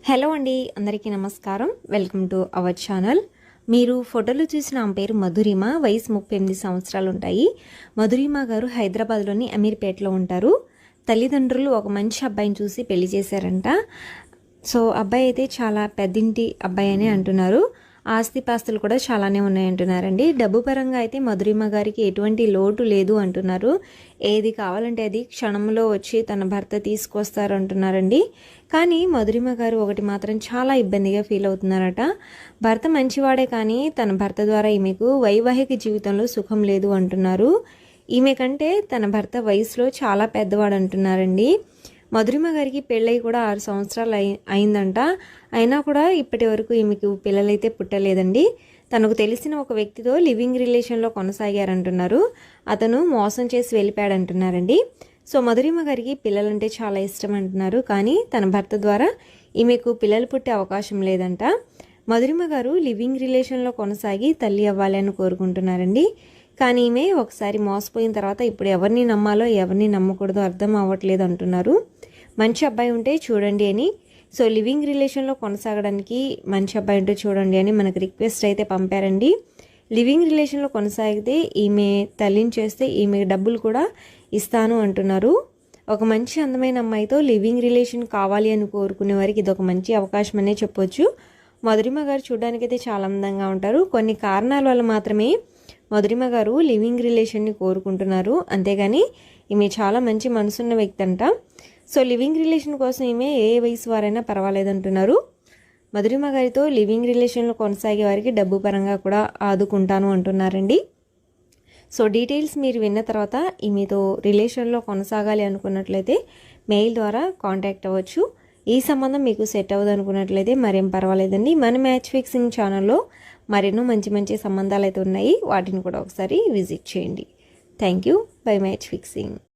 Hello అండి, అందరికీ నమస్కారం. Welcome to our channel. మీరు ఫోటోలు చూసిన ఆమె పేరు మధురిమ. వయసు 38 సంవత్సరాలు ఉంటాయి. మధురిమ గారు హైదరాబాద్లోని అమీర్పేటలో ఉంటారు. తల్లిదండ్రులు ఒక మంచి అబ్బాయిని చూసి పెళ్లి చేశారంట. సో అబ్బాయి అయితే చాలా పెద్దింటి అబ్బాయి అని అంటున్నారు. ఆస్తిపాస్తులు కూడా చాలానే ఉన్నాయంటున్నారండి. డబ్బు పరంగా అయితే మధురిమ గారికి ఎటువంటి లోటు లేదు అంటున్నారు. ఏది కావాలంటే అది క్షణంలో వచ్చి తన భర్త తీసుకొస్తారు అంటున్నారండి. కానీ మధురిమ గారు ఒకటి మాత్రం చాలా ఇబ్బందిగా ఫీల్ అవుతున్నారట. భర్త మంచివాడే కానీ తన భర్త ద్వారా ఈమెకు వైవాహిక జీవితంలో సుఖం లేదు అంటున్నారు. ఈమె కంటే తన భర్త వయసులో చాలా పెద్దవాడు అంటున్నారండి. మధురిమ గారికి పెళ్ళై కూడా 6 సంవత్సరాలు అయిందంట. అయినా కూడా ఇప్పటి వరకు ఈమెకు పిల్లలైతే పుట్టలేదండి. తనకు తెలిసిన ఒక వ్యక్తితో లివింగ్ రిలేషన్లో కొనసాగారంటున్నారు. అతను మోసం చేసి వెళ్ళిపోయాడంటున్నారండి. సో మధురిమ గారికి పిల్లలంటే చాలా ఇష్టం అంటున్నారు. కానీ తన భర్త ద్వారా ఈమెకు పిల్లలు పుట్టే అవకాశం లేదంట. మధురిమ గారు లివింగ్ రిలేషన్లో కొనసాగి తల్లి అవ్వాలి అని కోరుకుంటున్నారండి. కానీ ఈమె ఒకసారి మోసపోయిన తర్వాత ఇప్పుడు ఎవరిని నమ్మాలో ఎవరిని నమ్మకూడదో అర్థం అవ్వట్లేదు అంటున్నారు. మంచి అబ్బాయి ఉంటే చూడండి అని. సో లివింగ్ రిలేషన్లో కొనసాగడానికి మంచి అబ్బాయి ఉంటే చూడండి అని మనకు రిక్వెస్ట్ అయితే పంపారండి. లివింగ్ రిలేషన్లో కొనసాగితే ఈమె తల్లిని చేస్తే ఈమె డబ్బులు కూడా ఇస్తాను అంటున్నారు. ఒక మంచి అందమైన అమ్మాయితో లివింగ్ రిలేషన్ కావాలి అని కోరుకునే వారికి ఇది ఒక మంచి అవకాశం అనే చెప్పొచ్చు. మధురిమ గారు చూడడానికైతే చాలా అందంగా ఉంటారు. కొన్ని కారణాల వల్ల మాత్రమే మధురిమ గారు లివింగ్ రిలేషన్ని కోరుకుంటున్నారు. అంతేగాని ఈమె చాలా మంచి మనసున్న వ్యక్తి అంట. సో లివింగ్ రిలేషన్ కోసం ఈమె ఏ వయసు వారైనా పర్వాలేదంటున్నారు. మధురిమ గారితో లివింగ్ రిలేషన్లో కొనసాగే వారికి డబ్బు పరంగా కూడా ఆదుకుంటాను అంటున్నారండి. సో డీటెయిల్స్ మీరు విన్న తర్వాత ఈమెతో రిలేషన్లో కొనసాగాలి అనుకున్నట్లయితే మెయిల్ ద్వారా కాంటాక్ట్ అవ్వచ్చు. ఈ సంబంధం మీకు సెట్ అవ్వదు అనుకున్నట్లయితే మరేం పర్వాలేదండి. మన మ్యాచ్ ఫిక్సింగ్ ఛానల్లో మరెన్నో మంచి మంచి సంబంధాలు అయితే ఉన్నాయి. వాటిని కూడా ఒకసారి విజిట్ చేయండి. Thank you. By match fixing.